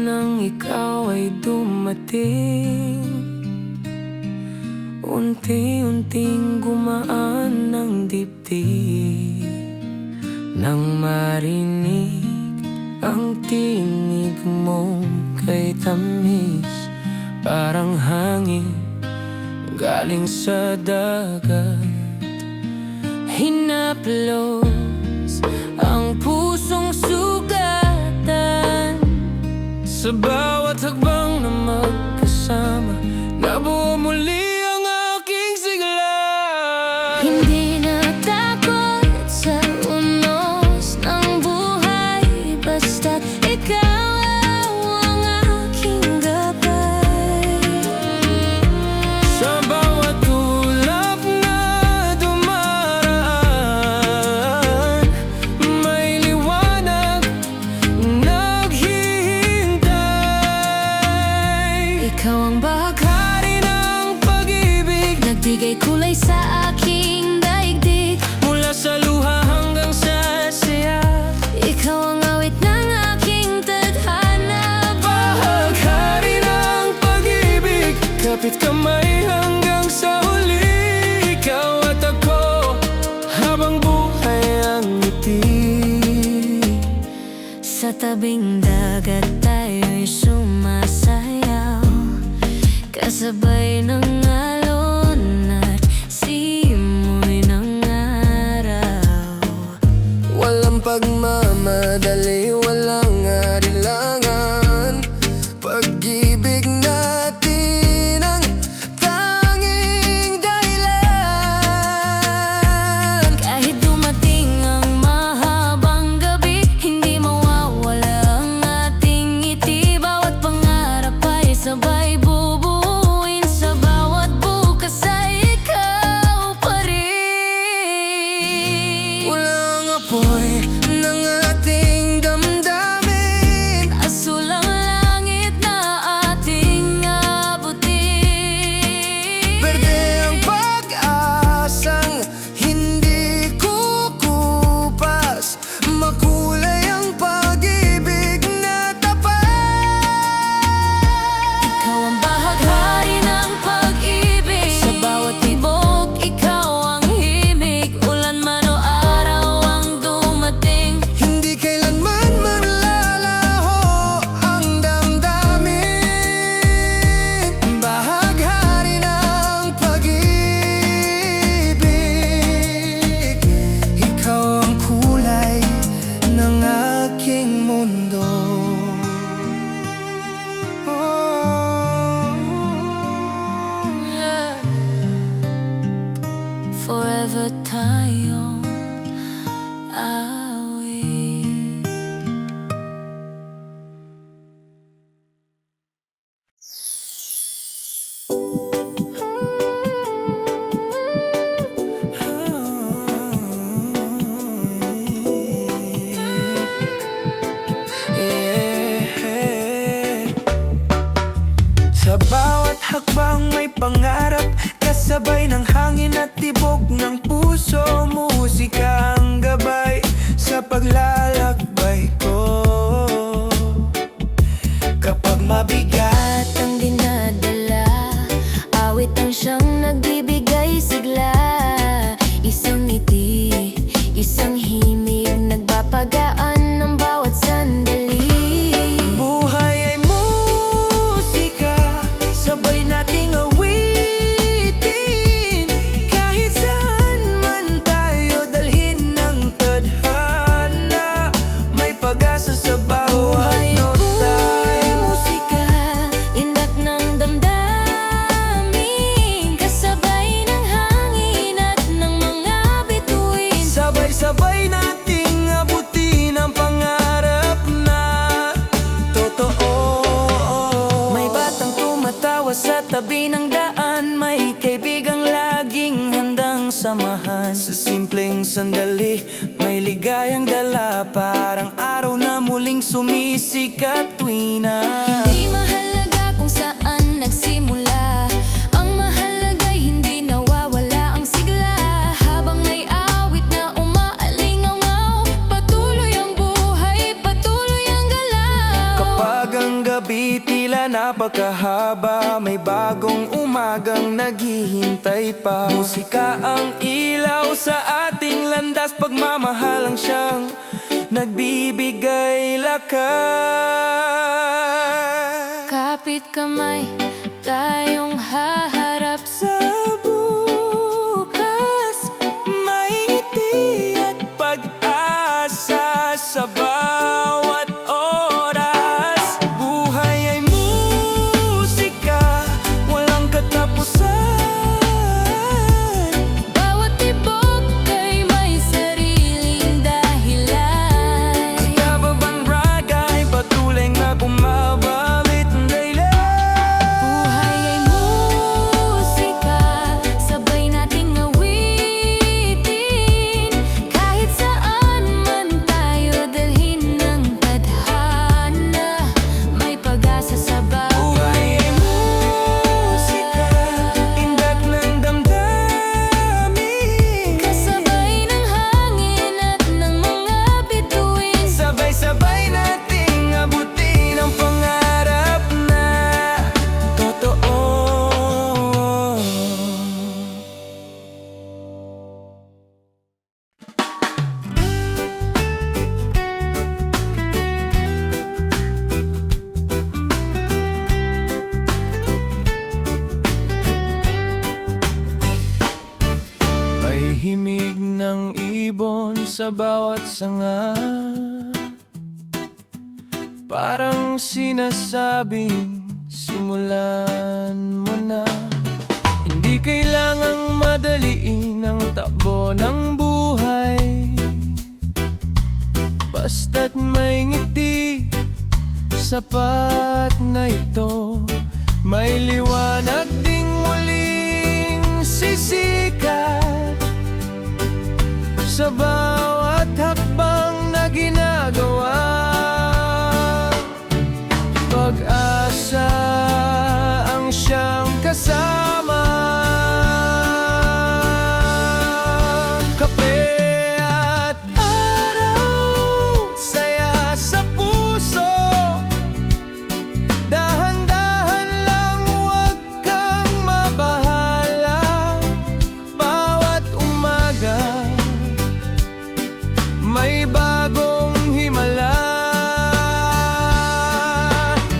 nang ikaw ay dumating, unti-unting gumaan ng dibdib nang marinig ang tinig mong kay tamis, parang hangin galing sa dagat. Hinaplos ang pusong sugatan sa bawat hakbang na magkasama. Nabuo muli ang aking sigla. Hindi natakot sa unos ng buhay, basta't ikaw ang aking gabay. Sa bawat ulap na dumaraan, may liwanag naghihintay. Ikaw ang Bahagari ng pag-ibig, nagbigay kulay sa aking daigdig. mula sa luha hanggang sa saya. Ikaw ang awit ng aking tadhana. Bahagari ng pag-ibig, kapit kamay hanggang sa huli. Ikaw at ako, habang buhay ang ngiti. Sa tabing dagat tayo'y sumasayaw, kasabay ng alon at simoy ng araw. Walang pagmamadali, walang arilangan. Pag-ibig natin ang tanging dahilan. Kahit dumating ang mahabang gabi, hindi mawawala ang ating ngiti. Bawat pangarap ay sabay bubuuin, sa bawat bukas ay ikaw pa rin. Walang apoy ng ating damdamin, Asul ang langit na ating abutin. berde ang pag-asang hindi kukupas. Makulay ang pag-ibig na tapat. Ikaw ang bahaghari ng pag-ibig, sa bawat tibok ikaw ang himig. Ulan man o araw ang dumating, Hindi kailanman maglalaho ang damdamin. Bahaghari ng pag-ibig, ikaw ang kulay ng aking mundo. forever tayong awit. Sa bawat hakbang may pangarap, kasabay ng hangin at tibok ng puso. Musika ang gabay sa paglalakbay ko. Kapag mabigat, Ang dinadala, awit ang siyang nagbibigay sigla. Isang ngiti, isang himig, nagpapagaan ng bawat sandali. buhay ay musika, sabay nating awitin. Kahit saan man tayo dalhin ng tadhana, may pag-asa sa bawat nota. Musika, inat ng damdamin, kasabay ng hangin at ng mga bituin. Sabay-sabay nating abutin ang pangarap na totoo. May batang tumatawa sa tabi ng daan, may kaibigang laging handang samahan. Sa simpleng sandali, may ligayang dala, parang araw na muling sumisikat tuwi na. Di mahalaga kung saan nagsimula, ang mahalaga hindi nawawala ang sigla. Habang may awit na umaalingaw-ngaw, patuloy ang buhay, patuloy ang galaw. Kapag ang gabi tila napakahaba, may bagong umagang naghihintay pa. Musika ang ilaw sa ating landas, pagmamahalang siyang nagbibigay lakas. Kapit kamay, tayong haharap sa bukas, may ngiti at pag-asa sa bawat oras. Buhay ay musika, walang katapusan. bawat tibok ay may sariling dahilan. Kaya babang ragay, patuloy na bumabalik ang dahilan. Buhay ay musika, sabay nating awitin. Kahit saan man tayo dalhin ng tadhana, may pag-asa sa Buhay ay musika, indat ng damdamin. kasabay ng hangin at ng mga bituin. Sabay-sabay nating abutin ang pangarap na totoo. May himig ng ibon sa bawat sanga, parang sinasabing simulan mo na. Hindi kailangang madaliin ang takbo ng buhay, basta't may ngiti, sapat na ito. May liwanag ding muling sisikat sa bawat hakbang na ginagawa. Pag-asa ang siyang kasama. Kape at araw, saya sa puso. Dahan-dahan lang, huwag kang mabahala. Bawat umaga may bagong himala.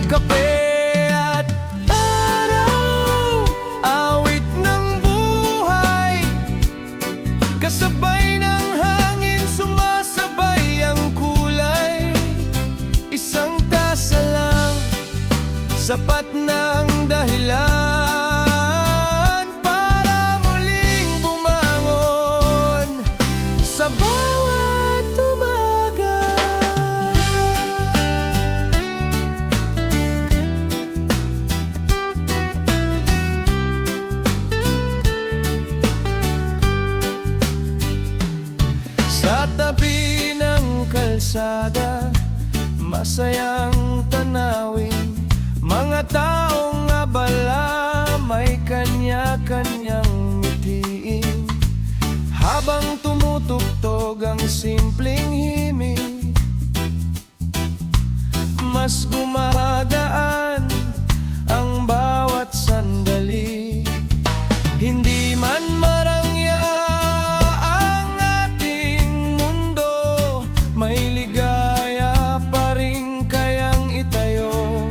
Kape at araw, awit ng buhay. Kasabay ng hangin, sumasabay ang kulay. Isang tasa lang, sapat ng dahilan para muling bumangon sa bawat umaga. Sa tabi ng kalsada, masayang tanawin. Mga taong abala, may kanya-kanyang ngitiin. Habang tumutugtog ang simpleng himig, mas gumagaan ang bawat sandali. Hindi man marangya ang ating mundo, may ligaya pa rin kayang itayo.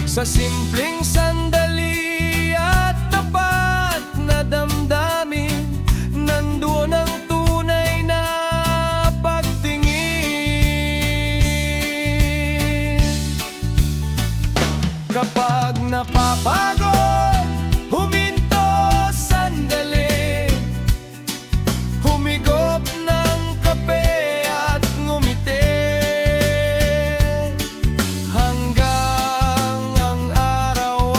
Sa simpleng sandali at tapat na damdamin, nandoon ang tunay na pagtingin. Kapag napapagod, huminto sandali, humigop ng kape at ngumiti, hanggang ang araw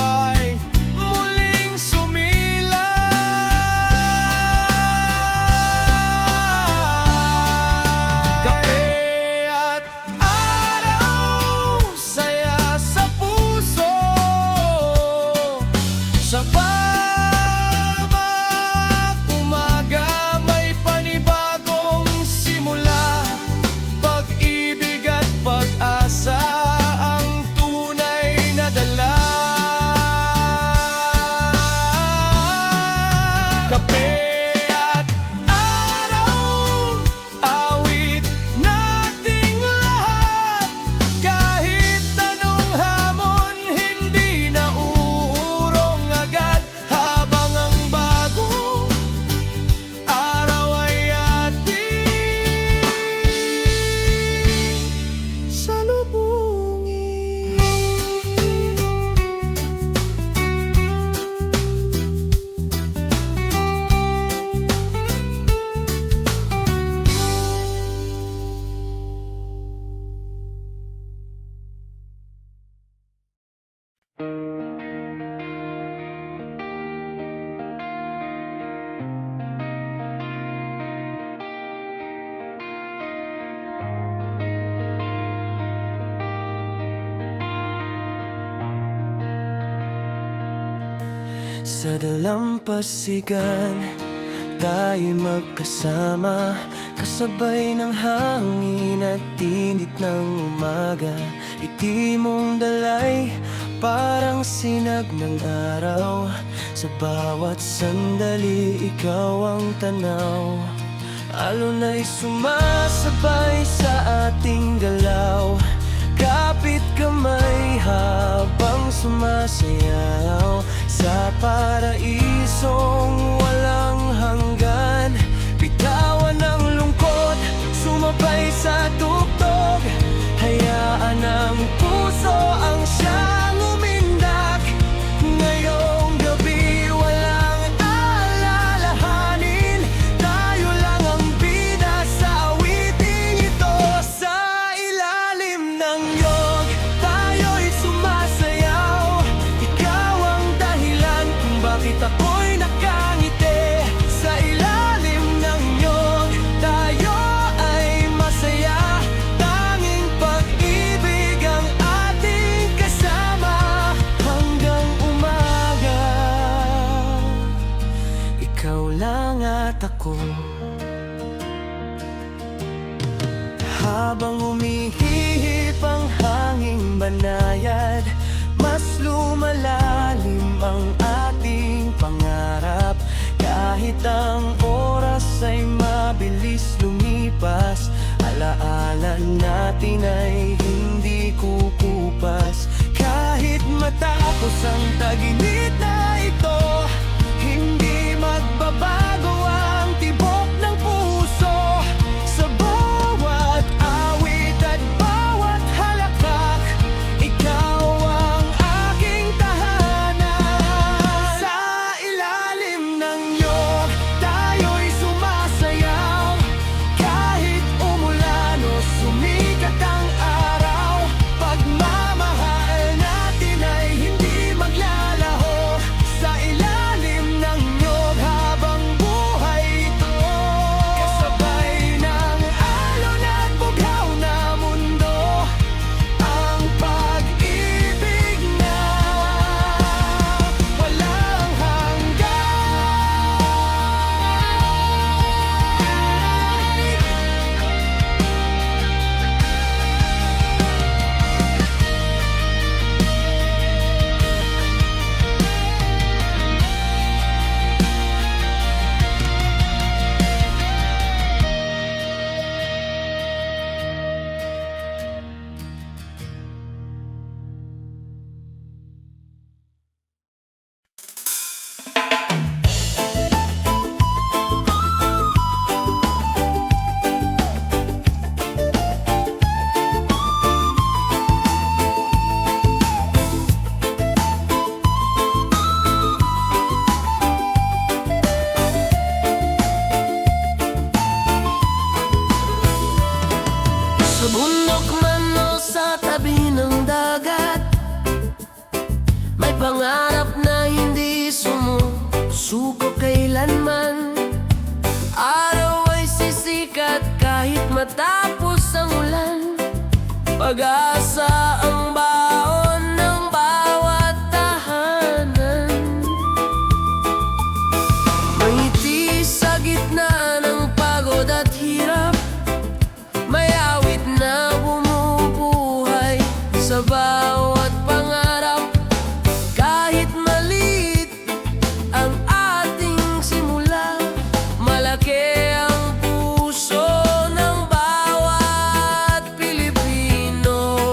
Sa dalampasigan, tayo'y magkasama, kasabay ng hangin at init ng umaga. Iti mong dalay, parang sinag ng araw. Sa bawat sandali, ikaw ang tanaw. Alon ay sumasabay sa ating galaw, kapit kamay habang sumasayaw. Sa paraisong walang hanggan, bitawan ang lungkot, sumabay sa tugtog. Hayaan ang puso ang siyang umindak. Ngayong gabi walang alalahanin, tayo lang ang bida sa awiting ito. Sa ilalim ng niyog, tayo'y sumasayaw. Ikaw ang dahilan kung bakit ako'y nakangiti. Sa ilalim ng niyog, tayo ay masaya. Tanging pag-ibig ang ating kasama hanggang umaga. Ikaw lang at ako. Habang humihihip ang hanging banayad, mas lumalalim ang ating pangarap. Kahit ang oras ay mabilis lumipas, alaala natin ay hindi kukupas. Kahit matapos ang taginit na ito, hindi magbabago ang tibok ng puso. Sa bawat awit at bawat halakhak, ikaw ang aking tahanan. Sa ilalim ng niyog, tayo'y sumasayaw. Kahit umulan o sumikat ang araw, pagmamahal natin ay hindi maglalaho. Sa ilalim ng niyog habang buhay ito, kasabay ng alon at bughaw na mundo, ang pag-ibig na walang hanggan. Sa bundok man o sa tabi ng dagat, may pangarap na hindi sumusuko kailanman. Araw ay sisikat kahit matapos ang ulan. Pag-asa ang baon ng bawat tahanan. May ngiti sa gitna ng pagod at hirap, may awit na bumubuhay sa bawat pangarap. Kahit maliit ang ating simula, malaki ang puso ng bawat Pilipino.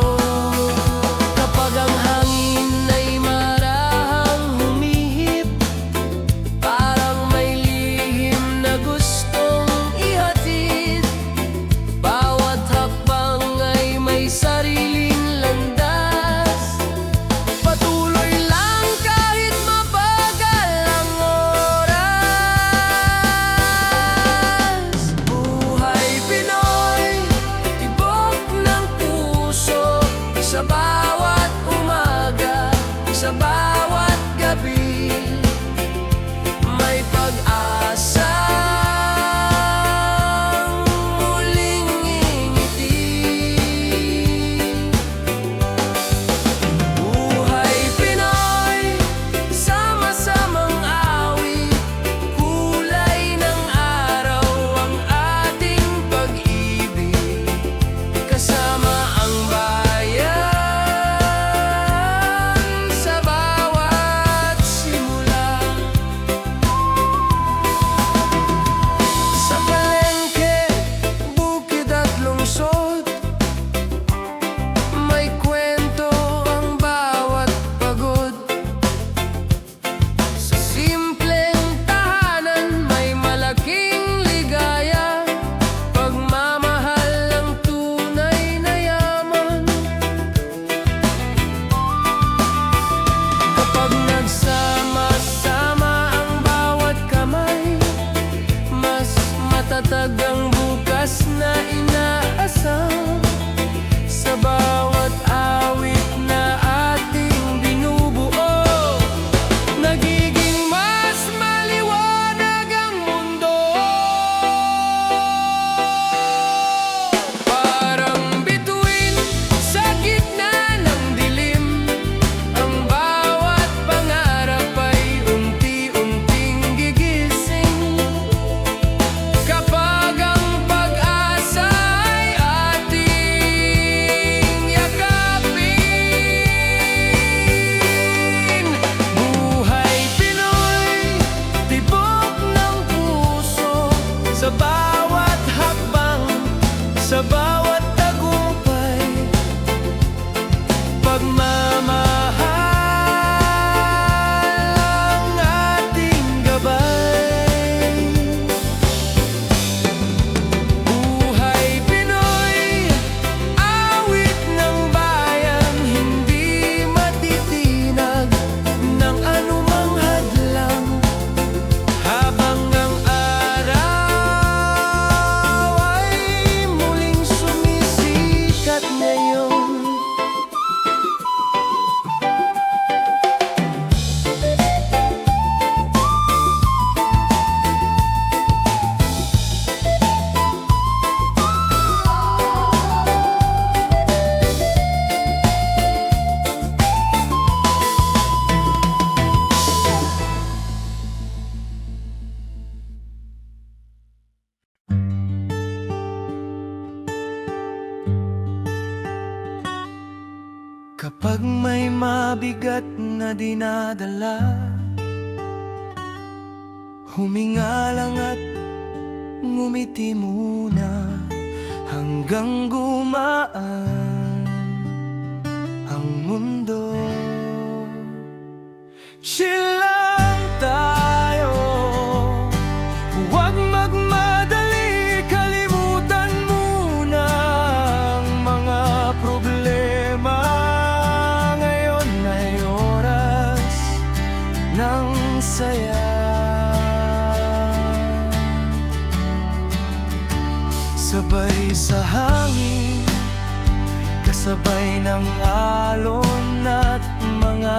Kapag may mabigat na dinadala, huminga lang at ngumiti muna hanggang gumaan ang mundo. Chill lang tayo, huwag magmadali, kalimutan muna ang mga problema. Ngayon ay oras ng saya. Sabay sa hangin, kasabay ng alon at mga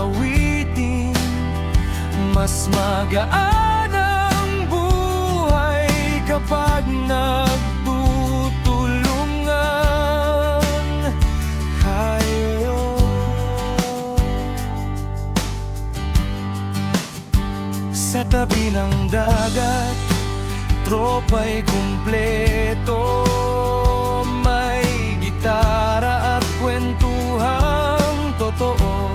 awitin, mas magaan ang buhay kapag nagtutulungan kayo. Sa tabi ng dagat, tropa'y kumpleto, may gitara at kwentuhang totoo.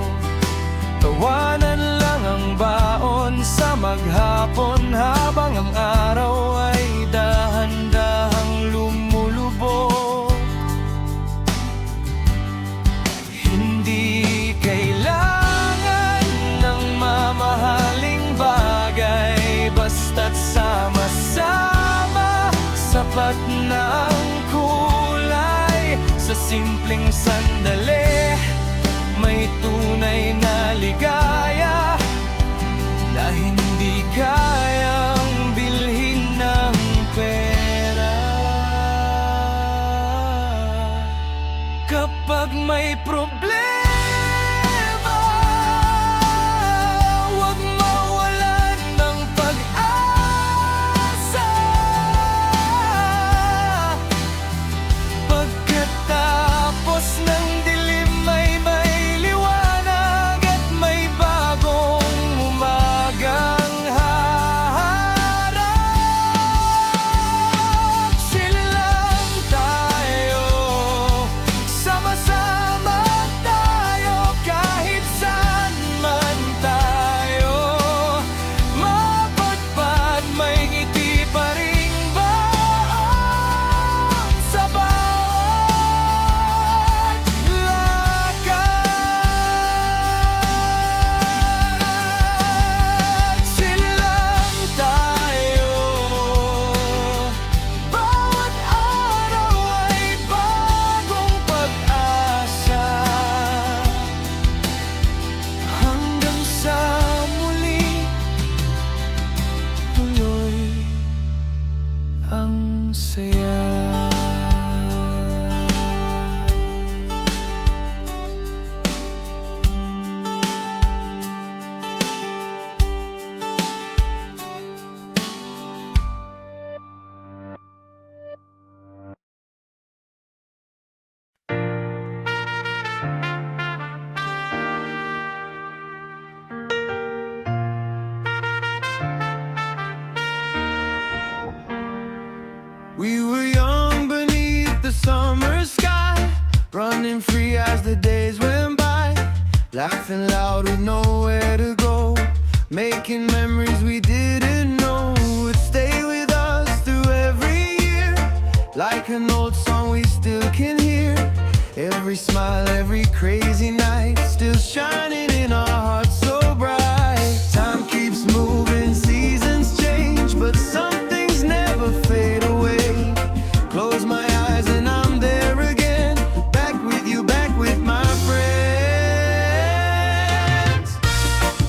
Tawanan lang ang baon sa maghapon habang ang araw ay dahan-dahang lumulubog. Hindi kailangan ng mamahaling bagay, basta't sama-sama, sapat na ang kulay. Sa simpleng sandali, may tunay na ligaya na hindi kayang bilhin ng pera. Kapag may problema, huwag mawalan ng pag-asa. Pagkatapos ng dilim ay may liwanag at may bagong umagang haharap. Chill lang tayo, sama-sama tayo, kahit saan man tayo. Mapagpad, may ngiti pa ring baon sa bawat lakad. Chill lang tayo, bawat araw ay bagong pag-asa, hanggang sa muli tuloy ang saya. We were young beneath the summer sky, running free as the days went by, laughing loud with nowhere to go, making memories we didn't know would stay with us through every year. Like an old song we still can hear, every smile, every crazy night, still shining in our hearts so bright. Time keeps moving, seasons change, but some things never fade away. Close my eyes and I'm there again, back with you, back with my friends.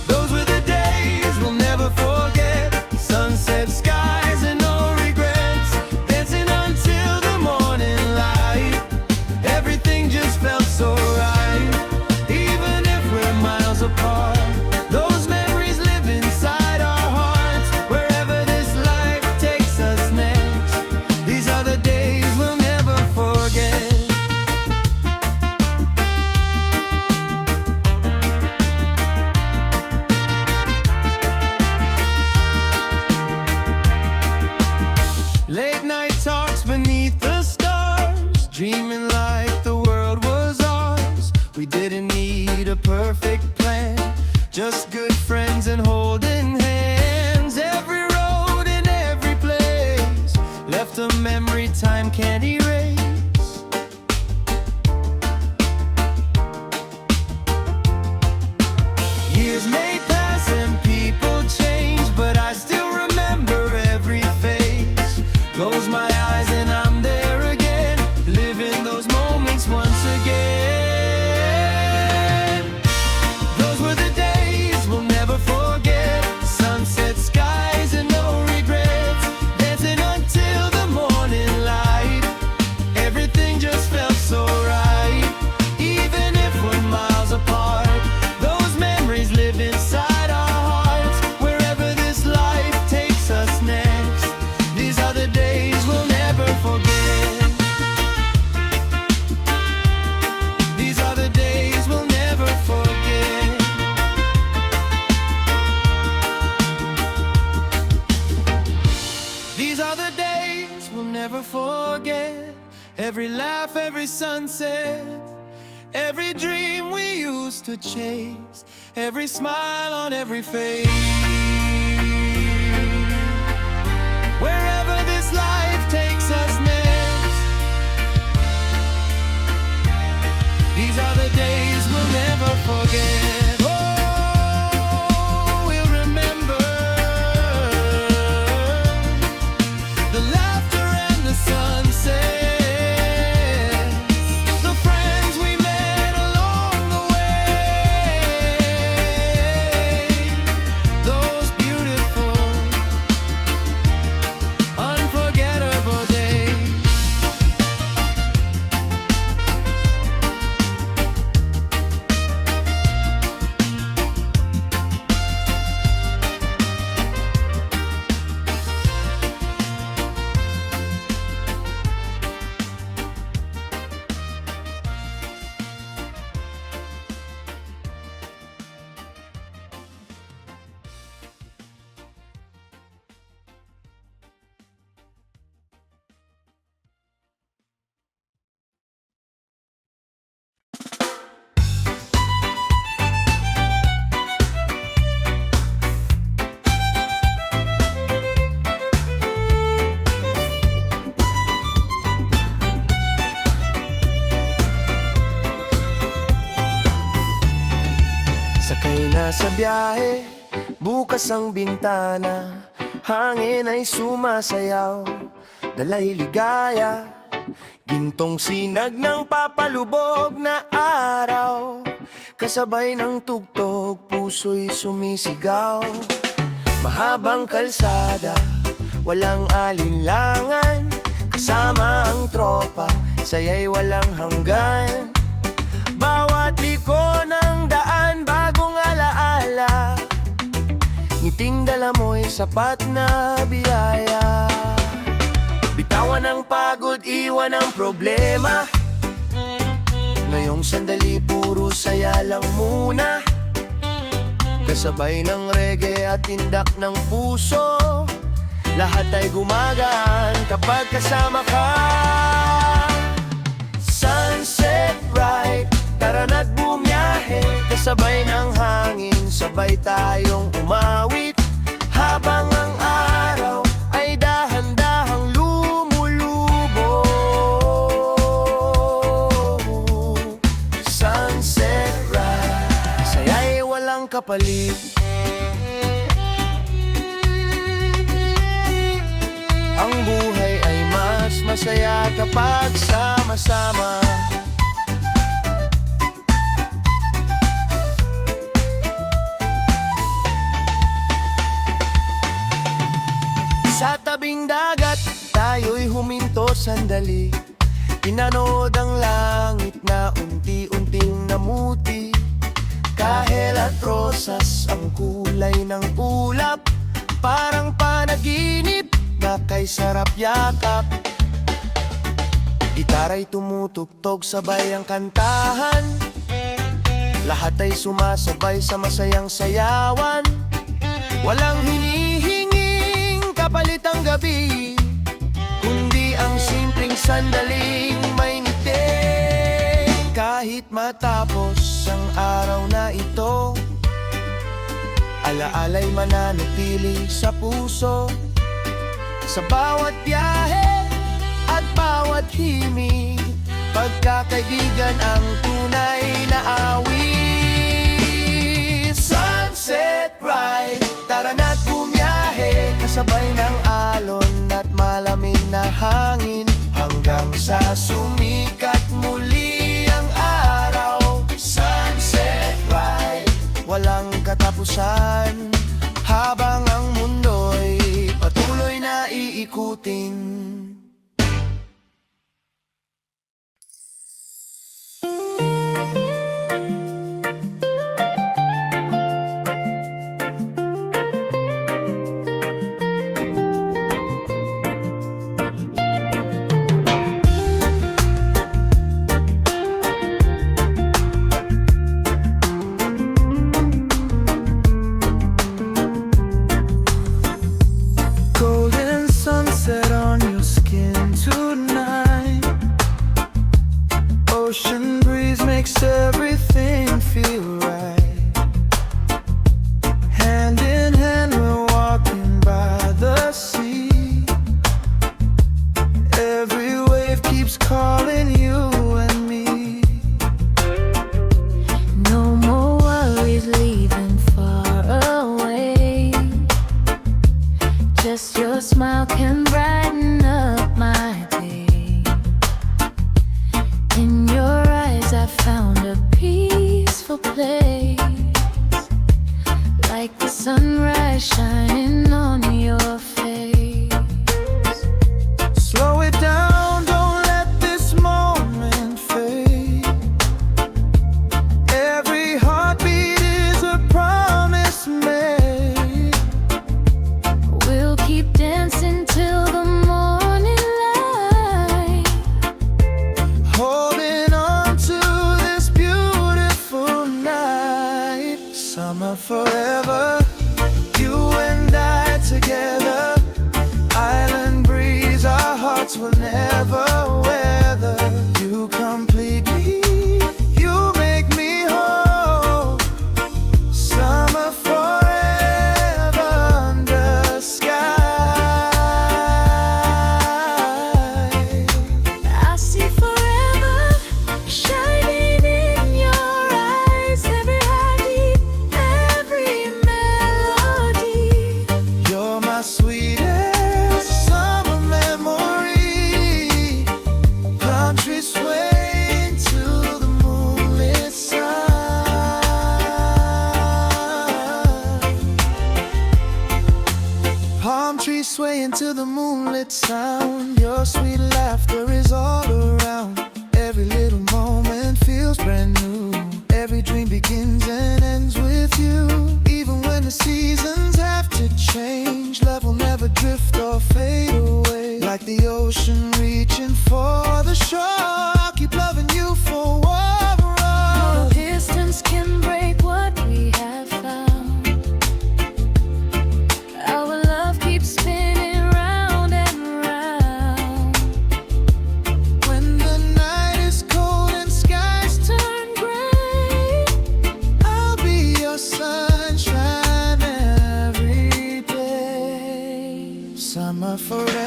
Those were the days we'll never forget, sunset skies and no regrets, dancing until the morning light. Everything just felt so right. We didn't need a perfect plan, just good friends and holding hands. Every road and every place left a memory time can't erase. Years may pass and people change, but I still remember every face. Close my eyes and I'm there again, living those moments once again. Those were the days we'll never forget. Sunset skies and no regrets, dancing until the morning light. Everything just felt so right, even if we're miles apart. Those memories live inside our hearts, wherever this life takes us next. These are the days we'll never forget. These are the days we'll never forget. These are the days we'll never forget. Every laugh, every sunset, every dream we used to chase, every smile on every face. Wherever this life takes us next, these are the days we'll never forget. Oh, we'll remember the laughter and the sunset, the friends we met along the way, those beautiful, unforgettable days. Sakay na sa biyahe, bukas ang bintana, hangin ay sumasayaw, dalay ligaya, gintong sinag ng papalubog na araw, kasabay ng tugtog, puso'y sumisigaw. Mahabang kalsada, walang alinlangan, kasama ang tropa, saya'y walang hanggan. Bawat liko ng daan, bagong alaala, ngiting dala mo'y sapat na biyaya. Bitawan ang pagod, iwan ang problema, ngayong sandali puro saya lang muna. Kasabay ng reggae at tindak ng puso, lahat ay gumagaan kapag kasama ka. Sunset ride, tara na't bumiyahe, kasabay ng hangin, sabay tayong umawit. Habang ang araw ay dahan-dahang lumulubog. Sunset ride, saya'y walang kapalit. Ang buhay ay mas masaya kapag sama-sama. Sa tabing dagat, tayo'y huminto sandali. Pinanood ang langit na unti-unting namuti. Kahel at rosas ang kulay ng ulap, parang panaginip na kay sarap yakap. Gitara'y tumutugtog, sabay ang kantahan, lahat ay sumasabay sa masayang sayawan. Walang hinihinging kapalit ang gabi, kundi ang simpleng sandaling may ngiti. Kahit Kahit matapos ang araw na ito, alaala'y mananatili sa puso. Sa bawat biyahe at bawat himig, pagkakaibigan ang tunay na awit. Sunset ride, tara na't bumiyahe, kasabay ng alon at malamig na hangin, hanggang sa sumikat muli ang araw. Sunset ride, walang katapusan, habang ang mundo'y patuloy na iikutin. Golden sunset on your skin tonight. Ocean breeze makes everything feel right. Hand in hand we're walking by the sea. Every wave keeps calling you and me. No more worries leaving far away. Just your smile can brighten up my day. In your eyes I found a peaceful place, like the sunrise shining on your face. Slow it down, don't let this moment fade. Every heartbeat is a promise made. We'll keep dancing till the morning light. Holding on to this beautiful night. Summer forever, you and I together. Island breeze, our hearts will never weather. You complete me, you make me whole. Summer forever under sky. I see forever shining in your eyes. Every heartbeat, every melody. You're my sweetest summer memory. Palm trees swaying to the moonlit sun. Palm trees swaying to the moonlit sound. Your sweet laughter is all around. Every little moment feels brand new. Every dream begins and ends with you. Even when the seasons have to change, love will never drift or fade away. Like the ocean reaching for the shore, I'll keep loving you for No distance can break what we have found. Our love keeps spinning round and round. When the night is cold and skies turn gray, I'll be your sunshine every day. Summer forever.